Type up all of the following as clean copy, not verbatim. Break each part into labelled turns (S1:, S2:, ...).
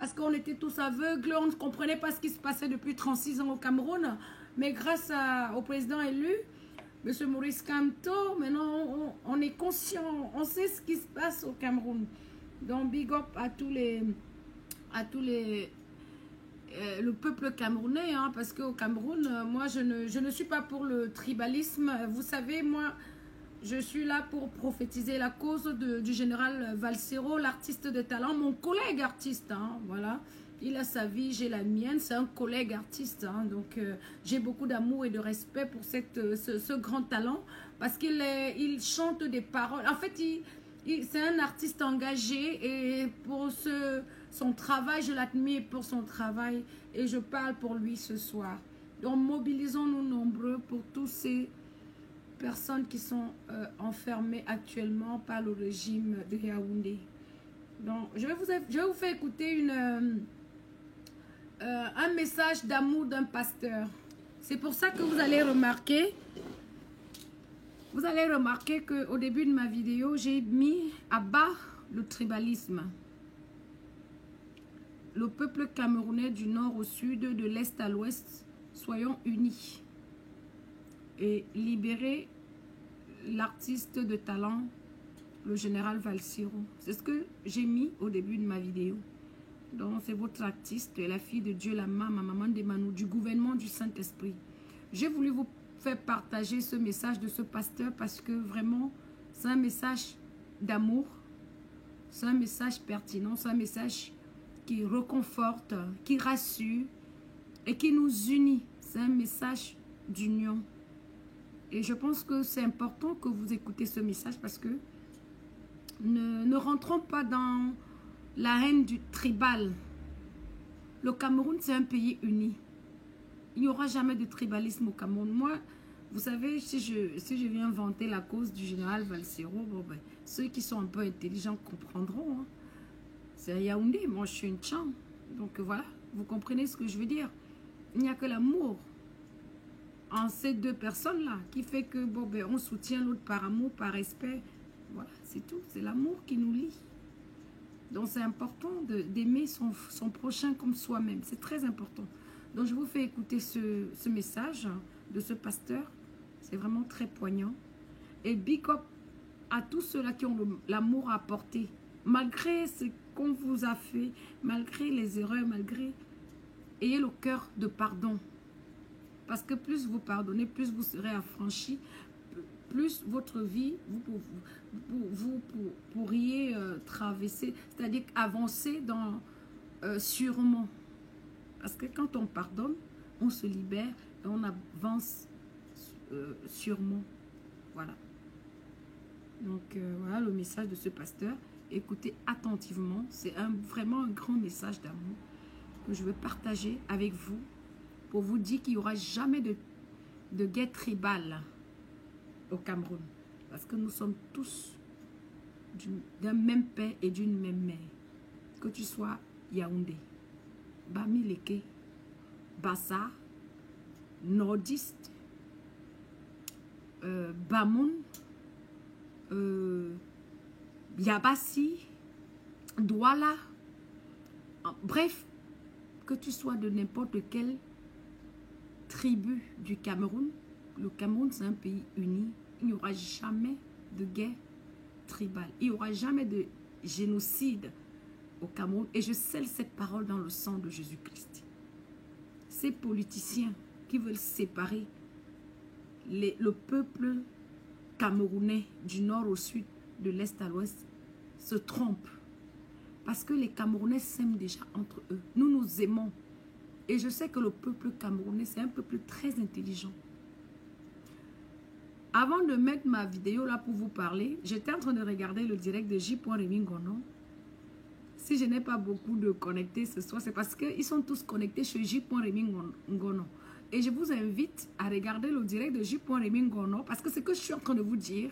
S1: parce qu'on était tous aveugles, on ne comprenait pas ce qui se passait depuis 36 ans au Cameroun. Mais grâce au président élu, M. Maurice Kamto, maintenant on est conscient, on sait ce qui se passe au Cameroun. Donc big up à tous les le peuple camerounais, hein, parce qu'au Cameroun, moi je ne suis pas pour le tribalisme. Vous savez, moi je suis là pour prophétiser la cause du général Valsero, l'artiste de talent, mon collègue artiste, hein, voilà. Il a sa vie, j'ai la mienne, c'est un collègue artiste, hein, donc j'ai beaucoup d'amour et de respect pour ce grand talent, parce qu'il chante des paroles. En fait, c'est un artiste engagé, et pour son travail, je l'admire pour son travail, et je parle pour lui ce soir. Donc mobilisons-nous nombreux pour tous ces personnes qui sont enfermées actuellement par le régime de Yaoundé. Donc je vais vous faire écouter un message d'amour d'un pasteur. C'est pour ça que vous allez remarquer qu'au début de ma vidéo, j'ai mis à bas le tribalisme. Le peuple camerounais du nord au sud, de l'est à l'ouest, soyons unis et libérer l'artiste de talent, le général Valsero. C'est ce que j'ai mis au début de ma vidéo. Donc c'est votre artiste, la fille de Dieu, la maman de Manou, du gouvernement du Saint-Esprit. J'ai voulu vous faire partager ce message de ce pasteur parce que vraiment c'est un message d'amour, c'est un message pertinent, c'est un message qui reconforte, qui rassure et qui nous unit. C'est un message d'union. Et je pense que c'est important que vous écoutez ce message parce que ne rentrons pas dans la haine du tribal. Le Cameroun, c'est un pays uni. Il n'y aura jamais de tribalisme au Cameroun. Moi, vous savez, si je viens vanter la cause du général Valsero, bon, ben, ceux qui sont un peu intelligents comprendront. Hein. C'est à Yaoundé, moi je suis une Tcham. Donc voilà, vous comprenez ce que je veux dire. Il n'y a que l'amour en ces deux personnes-là qui fait que bon, ben, on soutient l'autre par amour, par respect. Voilà, c'est tout. C'est l'amour qui nous lie. Donc c'est important d'aimer son prochain comme soi-même. C'est très important. Donc je vous fais écouter ce message de ce pasteur. C'est vraiment très poignant. Et big up à tous ceux-là qui ont l'amour à apporter. Malgré ce qu'on vous a fait, malgré les erreurs, ayez le cœur de pardon. Parce que plus vous pardonnez, plus vous serez affranchi, plus votre vie, vous pourriez traverser, c'est-à-dire avancer sûrement. Parce que quand on pardonne, on se libère et on avance sûrement. Voilà. Donc voilà le message de ce pasteur. Écoutez attentivement. C'est vraiment un grand message d'amour que je veux partager avec vous pour vous dire qu'il n'y aura jamais de guerre tribale au Cameroun. Parce que nous sommes tous d'un même père et d'une même mère. Que tu sois Yaoundé, Bamileke, Bassa, nordiste, Bamoun, Yabassi, Douala, bref, que tu sois de n'importe quelle tribu du Cameroun, le Cameroun c'est un pays uni, il n'y aura jamais de guerre tribale, il n'y aura jamais de génocide au Cameroun et je scelle cette parole dans le sang de Jésus-Christ. Ces politiciens qui veulent séparer le peuple camerounais du nord au sud, de l'est à l'ouest, se trompent. Parce que les Camerounais s'aiment déjà entre eux. Nous nous aimons. Et je sais que le peuple camerounais, c'est un peuple très intelligent. Avant de mettre ma vidéo là pour vous parler, j'étais en train de regarder le direct de J.Rémi Ngono. Si je n'ai pas beaucoup de connectés ce soir, c'est parce qu'ils sont tous connectés chez J.Rémi Ngono. Et je vous invite à regarder le direct de J.Rémi Ngono parce que ce que je suis en train de vous dire,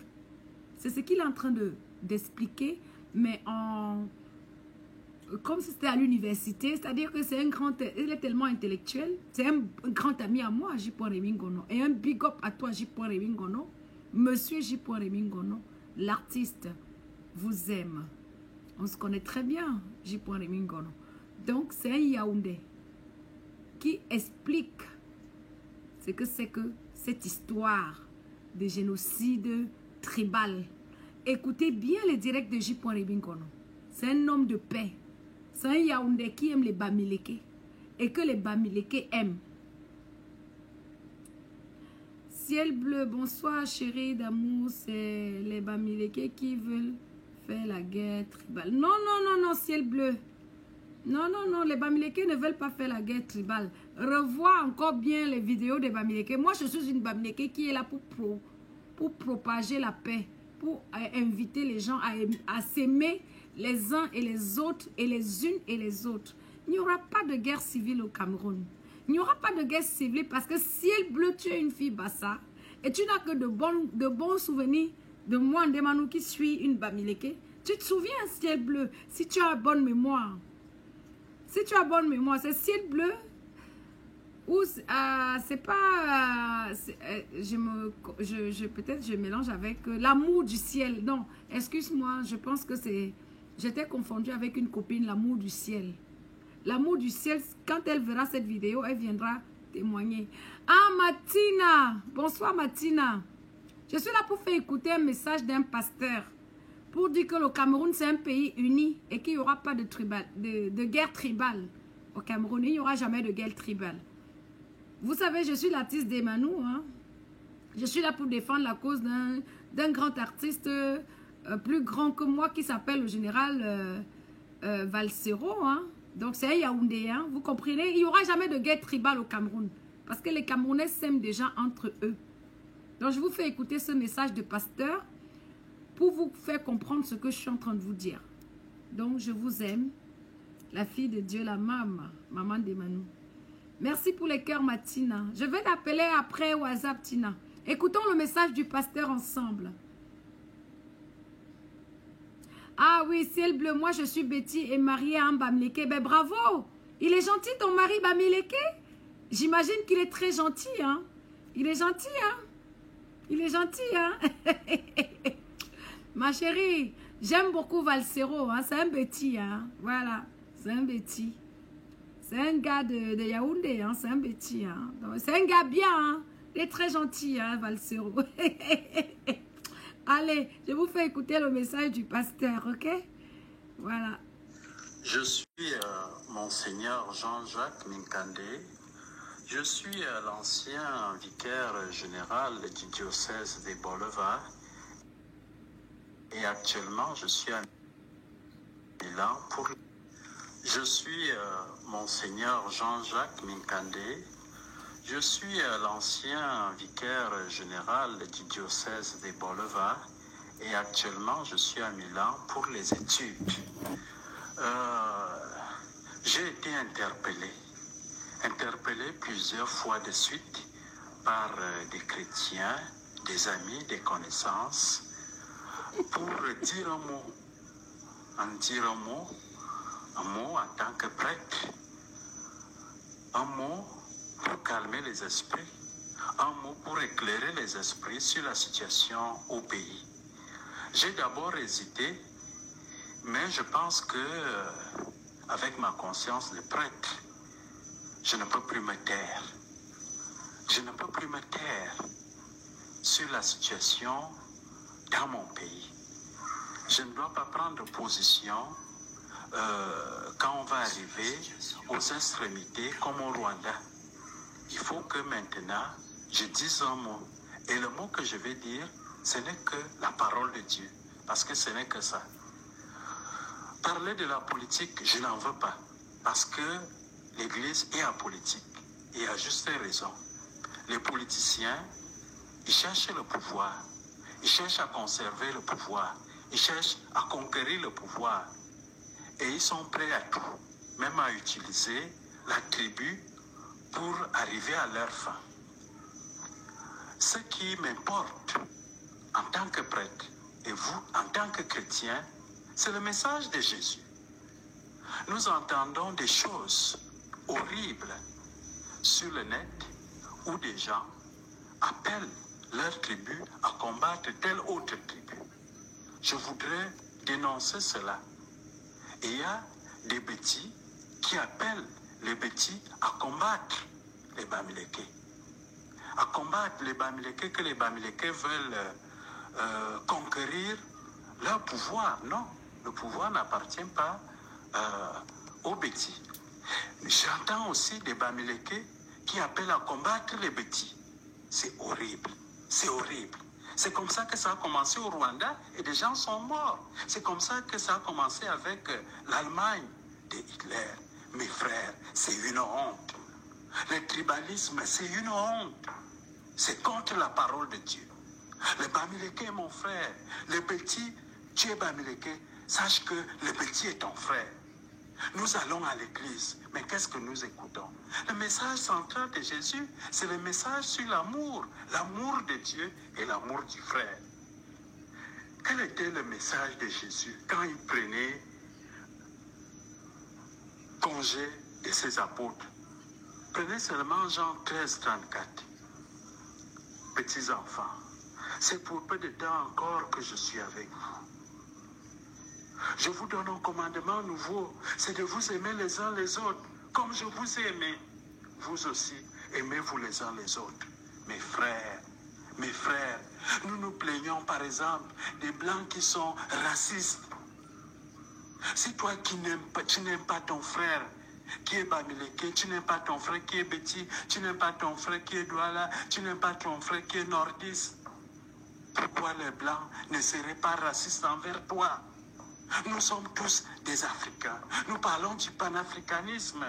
S1: c'est ce qu'il est en train d'expliquer, mais comme si c'était à l'université, c'est-à-dire que c'est un grand, il est tellement intellectuel, c'est un grand ami à moi, J.Rémi Ngono, et un big up à toi, J.Rémi Ngono, monsieur J.Rémi Ngono, l'artiste vous aime. On se connaît très bien, J.Rémi Ngono. Donc, c'est un Yaoundé qui explique ce que c'est que cette histoire de génocide tribal. Écoutez bien les directs de J. Ribinkono. C'est un homme de paix. C'est un Yaoundé qui aime les Bamileke et que les Bamileke aiment. Ciel bleu, bonsoir chérie d'amour, c'est les Bamileke qui veulent faire la guerre tribale. Non, non, non, non, ciel bleu. Non, non, non, les Bamileke ne veulent pas faire la guerre tribale. Revois encore bien les vidéos des Bamileke. Moi, je suis une Bamileke qui est là pour propager la paix, pour inviter les gens à s'aimer les uns et les autres, et les unes et les autres. Il n'y aura pas de guerre civile au Cameroun. Il n'y aura pas de guerre civile parce que ciel bleu, tu es une fille Bassa et tu n'as que de bons souvenirs de moi, Ndemanou, qui suis une Bamileke. Tu te souviens, ciel bleu, si tu as bonne mémoire. Si tu as bonne mémoire, c'est ciel bleu ou c'est pas... peut-être je mélange avec l'amour du ciel. Non, excuse-moi, je pense que c'est... J'étais confondue avec une copine, l'amour du ciel. L'amour du ciel, quand elle verra cette vidéo, elle viendra témoigner. Ah, Matina! Bonsoir, Matina. Je suis là pour faire écouter un message d'un pasteur. Pour dire que le Cameroun, c'est un pays uni et qu'il n'y aura pas de guerre tribale. Au Cameroun, il n'y aura jamais de guerre tribale. Vous savez, je suis l'artiste d'Emanou. Hein? Je suis là pour défendre la cause d'un grand artiste plus grand que moi qui s'appelle le général Valsero. Hein? Donc, c'est un Yaoundé. Hein? Vous comprenez? Il n'y aura jamais de guerre tribale au Cameroun. Parce que les Camerounais s'aiment déjà entre eux. Donc, je vous fais écouter ce message de pasteur pour vous faire comprendre ce que je suis en train de vous dire. Donc, je vous aime. La fille de Dieu, la maman d'Emanou. Merci pour les cœurs, Matina. Je vais l'appeler après WhatsApp, Tina. Écoutons le message du pasteur ensemble. Ah oui, ciel bleu, moi je suis Betty et mariée à un Bamileke. Ben bravo! Il est gentil ton mari Bamileke? J'imagine qu'il est très gentil, hein? Il est gentil, hein? Il est gentil, hein? Ma chérie, j'aime beaucoup Valsero, hein? C'est un Betty, hein? Voilà, c'est un Betty. C'est un gars de Yaoundé, hein? C'est un Betty, hein? C'est un gars bien, hein? Il est très gentil, hein, Valsero. Allez, je vous fais écouter le message du pasteur, ok? Voilà.
S2: Je suis Monseigneur Jean-Jacques Minkandé. Je suis l'ancien vicaire général du diocèse des Bolivar. Et actuellement, je suis à Milan pour... Je suis Monseigneur Jean-Jacques Minkandé. Je suis l'ancien vicaire général du diocèse des Bolivar et actuellement je suis à Milan pour les études. J'ai été interpellé plusieurs fois de suite par des chrétiens, des amis, des connaissances pour dire un mot en tant que prêtre, un mot pour calmer les esprits, un mot pour éclairer les esprits sur la situation au pays. J'ai d'abord hésité, mais je pense que avec ma conscience de prêtre, je ne peux plus me taire. Je ne peux plus me taire sur la situation dans mon pays. Je ne dois pas prendre position quand on va arriver aux extrémités comme au Rwanda. Il faut que maintenant, je dise un mot. Et le mot que je vais dire, ce n'est que la parole de Dieu. Parce que ce n'est que ça. Parler de la politique, je n'en veux pas. Parce que l'Église est apolitique. Et à juste raison. Les politiciens, ils cherchent le pouvoir. Ils cherchent à conserver le pouvoir. Ils cherchent à conquérir le pouvoir. Et ils sont prêts à tout. Même à utiliser la tribu pour arriver à leur fin. Ce qui m'importe en tant que prêtre et vous en tant que chrétien, c'est le message de Jésus. Nous entendons des choses horribles sur le net où des gens appellent leur tribu à combattre telle autre tribu. Je voudrais dénoncer cela. Et il y a des bêtis qui appelle les Bétis à combattre les Bamileke. À combattre les Bamileke, que les Bamileke veulent conquérir leur pouvoir. Non, le pouvoir n'appartient pas aux Bétis. J'entends aussi des Bamileke qui appellent à combattre les Bétis. C'est horrible, c'est horrible. C'est comme ça que ça a commencé au Rwanda et des gens sont morts. C'est comme ça que ça a commencé avec l'Allemagne de Hitler. Mes frères, c'est une honte. Le tribalisme, c'est une honte. C'est contre la parole de Dieu. Le Bamileke est mon frère. Le Béti, tu es Bamileke. Sache que le Béti est ton frère. Nous allons à l'église, mais qu'est-ce que nous écoutons? Le message central de Jésus, c'est le message sur l'amour de Dieu et l'amour du frère. Quel était le message de Jésus quand il prenait congé de ses apôtres? Prenez seulement Jean 13, 34. Petits enfants, c'est pour peu de temps encore que je suis avec vous. Je vous donne un commandement nouveau, c'est de vous aimer les uns les autres, comme je vous ai aimé. Vous aussi, aimez-vous les uns les autres. Mes frères, nous nous plaignons par exemple des Blancs qui sont racistes. Si toi qui tu n'aimes pas ton frère qui est Bamileke, tu n'aimes pas ton frère qui est Béti, tu n'aimes pas ton frère qui est Douala, tu n'aimes pas ton frère qui est Nordiste, pourquoi les Blancs ne seraient pas racistes envers toi? Nous sommes tous des Africains. Nous parlons du panafricanisme.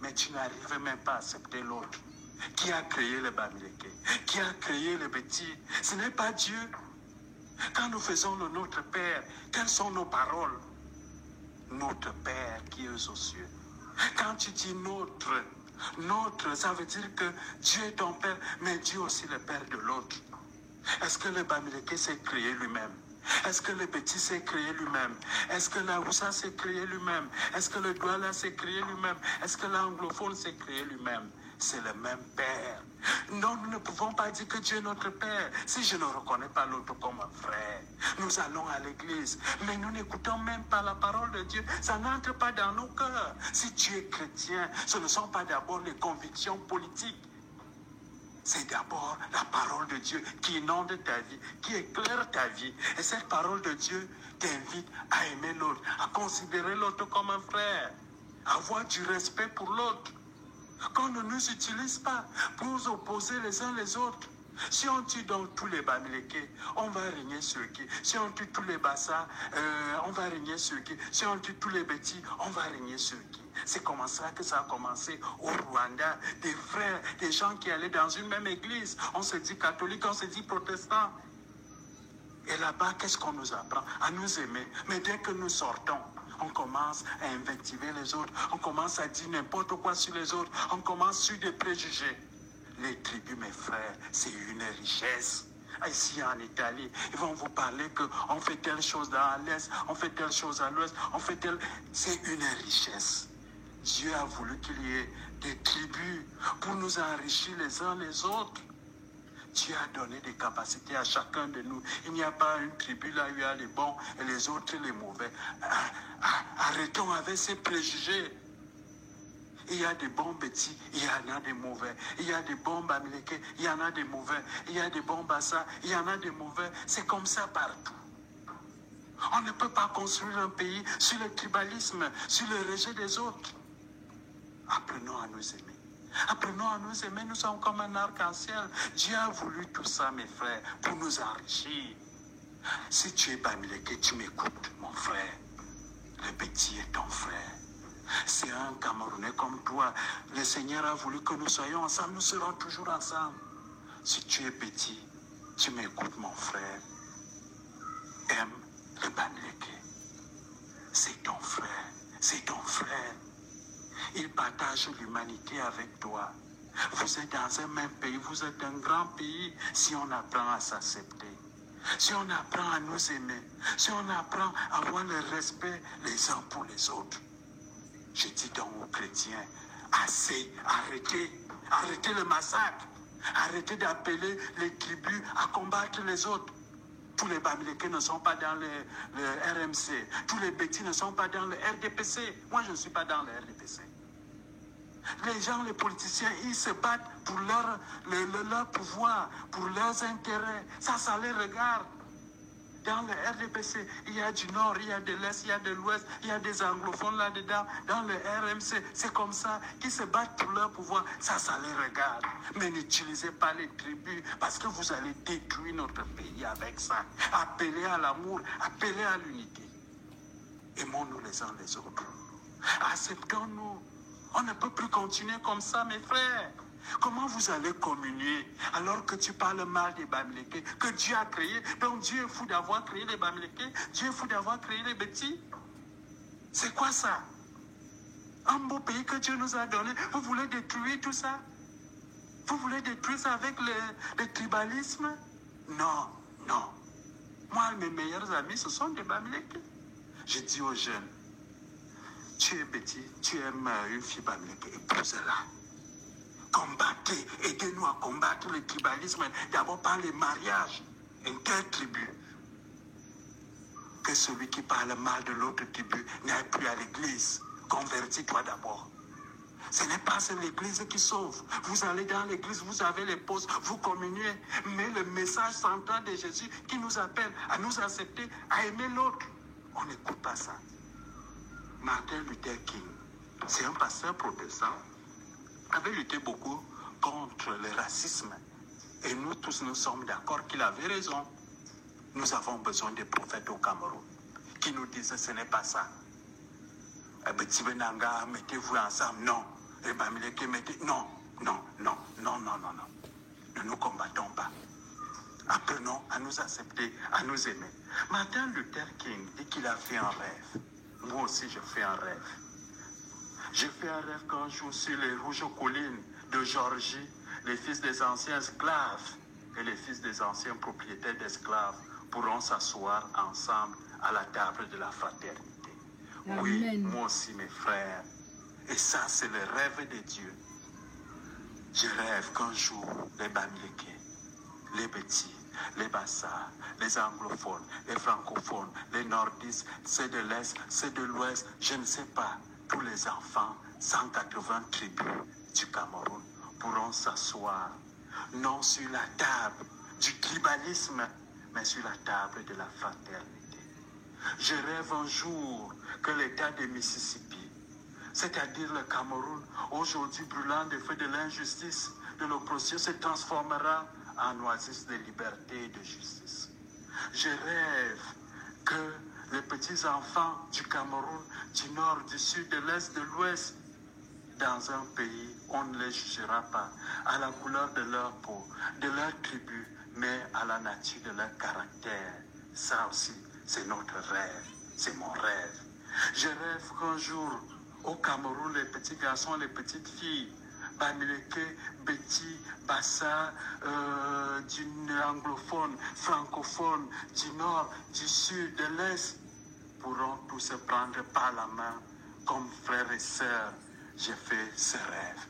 S2: Mais tu n'arrives même pas à accepter l'autre. Qui a créé le Bamileke? Qui a créé le Béti? Ce n'est pas Dieu. Quand nous faisons le Notre Père, quelles sont nos paroles? Notre Père qui est aux cieux. Quand tu dis notre, ça veut dire que Dieu est ton Père, mais Dieu aussi le Père de l'autre. Est-ce que le Bamileke s'est créé lui-même? Est-ce que le Béti s'est créé lui-même? Est-ce que l'Aoussa s'est créé lui-même? Est-ce que le Douala s'est créé lui-même? Est-ce que l'anglophone s'est créé lui-même? C'est le même Père. Non, nous ne pouvons pas dire que Dieu est notre Père si je ne reconnais pas l'autre comme un frère. Nous allons à l'église, mais nous n'écoutons même pas la parole de Dieu. Ça n'entre pas dans nos cœurs. Si tu es chrétien, ce ne sont pas d'abord les convictions politiques. C'est d'abord la parole de Dieu qui inonde ta vie, qui éclaire ta vie. Et cette parole de Dieu t'invite à aimer l'autre, à considérer l'autre comme un frère, à avoir du respect pour l'autre. Qu'on ne nous utilise pas pour nous opposer les uns les autres. Si on tue donc tous les Bamileke, on va régner sur qui? Si on tue tous les Bassa, on va régner sur qui? Si on tue tous les Bétis, on va régner sur qui? C'est comme ça que ça a commencé au Rwanda. Des frères, des gens qui allaient dans une même église. On se dit catholique, on se dit protestant. Et là-bas, qu'est-ce qu'on nous apprend? À nous aimer. Mais dès que nous sortons, on commence à invectiver les autres. On commence à dire n'importe quoi sur les autres. On commence sur des préjugés. Les tribus, mes frères, c'est une richesse. Ici en Italie, ils vont vous parler qu'on fait telle chose dans l'Est, on fait telle chose à l'Ouest, on fait telle... C'est une richesse. Dieu a voulu qu'il y ait des tribus pour nous enrichir les uns les autres. Dieu a donné des capacités à chacun de nous. Il n'y a pas une tribu là où il y a les bons et les autres les mauvais. Arrêtons avec ces préjugés. Il y a des bons Bétis, il y en a des mauvais. Il y a des bons Bamileke, il y en a des mauvais. Il y a des bons Bassa, il y en a des mauvais. C'est comme ça partout. On ne peut pas construire un pays sur le tribalisme, sur le rejet des autres. Apprenons à nous aimer. Apprenons à nous aimer, nous sommes comme un arc-en-ciel. Dieu a voulu tout ça, mes frères, pour nous enrichir. Si tu es Bamileke, tu m'écoutes, mon frère. Le Béti est ton frère. C'est un Camerounais comme toi. Le Seigneur a voulu que nous soyons ensemble, nous serons toujours ensemble. Si tu es Béti, tu m'écoutes, mon frère. Aime le Bamileke. C'est ton frère, c'est ton frère. Il partage l'humanité avec toi. Vous êtes dans un même pays, vous êtes un grand pays si on apprend à s'accepter. Si on apprend à nous aimer, si on apprend à avoir le respect les uns pour les autres. Je dis donc aux chrétiens, assez, arrêtez le massacre, arrêtez d'appeler les tribus à combattre les autres. Tous les Bamileke ne sont pas dans le RMC, tous les Bétis ne sont pas dans le RDPC. Moi, je ne suis pas dans le RDPC. les gens, les politiciens, ils se battent pour leur pouvoir, pour leurs intérêts. Ça les regarde. Dans le RDPC, il y a du nord, il y a de l'est, il y a de l'ouest, il y a des anglophones là-dedans. Dans le RMC, c'est comme ça qu'ils se battent pour leur pouvoir. Ça les regarde. Mais n'utilisez pas les tribus parce que vous allez détruire notre pays avec ça. Appelez à l'amour, appelez à l'unité. Aimons-nous les uns les autres. Acceptons-nous. On ne peut plus continuer comme ça, mes frères. Comment vous allez communier alors que tu parles mal des Bamileke que Dieu a créé? Donc Dieu est fou d'avoir créé les Bamileke? Dieu est fou d'avoir créé les Bétis? C'est quoi ça? Un beau pays que Dieu nous a donné, vous voulez détruire tout ça? Vous voulez détruire ça avec le tribalisme? Non, non. Moi, mes meilleurs amis, ce sont des Bamileke. Je dis aux jeunes, tu es Béti, tu aimes une fille Bamileke, épouse-la. Combattez, aidez-nous à combattre le tribalisme, d'abord par les mariages intertribus. Que celui qui parle mal de l'autre tribu n'aille plus à l'église. Convertis-toi d'abord. Ce n'est pas l'église qui sauve. Vous allez dans l'église, vous avez les postes, vous communiez. Mais le message central de Jésus qui nous appelle à nous accepter, à aimer l'autre, on n'écoute pas ça. Martin Luther King, c'est un pasteur protestant, avait lutté beaucoup contre le racisme. Et nous tous, nous sommes d'accord qu'il avait raison. Nous avons besoin des prophètes au Cameroun qui nous disent ce n'est pas ça. Tibenanga, mettez-vous ensemble. Non. Les Bamileke, mettez... Non, non, non, non, non, non, non. Ne nous combattons pas. Apprenons à nous accepter, à nous aimer. Martin Luther King dit qu'il a fait un rêve. Moi aussi, je fais un rêve. J'ai fait un rêve qu'un jour sur les rouges collines de Géorgie, les fils des anciens esclaves et les fils des anciens propriétaires d'esclaves pourront s'asseoir ensemble à la table de la fraternité. Amen. Oui, moi aussi mes frères. Et ça, c'est le rêve de Dieu. Je rêve qu'un jour, les Bamileke, les Bétis, les Bassa, les anglophones, les francophones, les nordistes, ceux de l'Est, ceux de l'Ouest, je ne sais pas, tous les enfants, 180 tribus du Cameroun pourront s'asseoir, non sur la table du tribalisme, mais sur la table de la fraternité. Je rêve un jour que l'État de Mississippi, c'est-à-dire le Cameroun, aujourd'hui brûlant des feux de l'injustice, de l'oppression, se transformera en oasis de liberté et de justice. Je rêve que les petits-enfants du Cameroun, du nord, du sud, de l'est, de l'ouest, dans un pays, on ne les jugera pas à la couleur de leur peau, de leur tribu, mais à la nature de leur caractère. Ça aussi, c'est notre rêve, c'est mon rêve. Je rêve qu'un jour, au Cameroun, les petits garçons, les petites filles, Bamileke, Béti, Bassa, du anglophone, francophone, du nord, du sud, de l'est, pourront tous se prendre par la main comme frères et sœurs. J'ai fait ce rêve.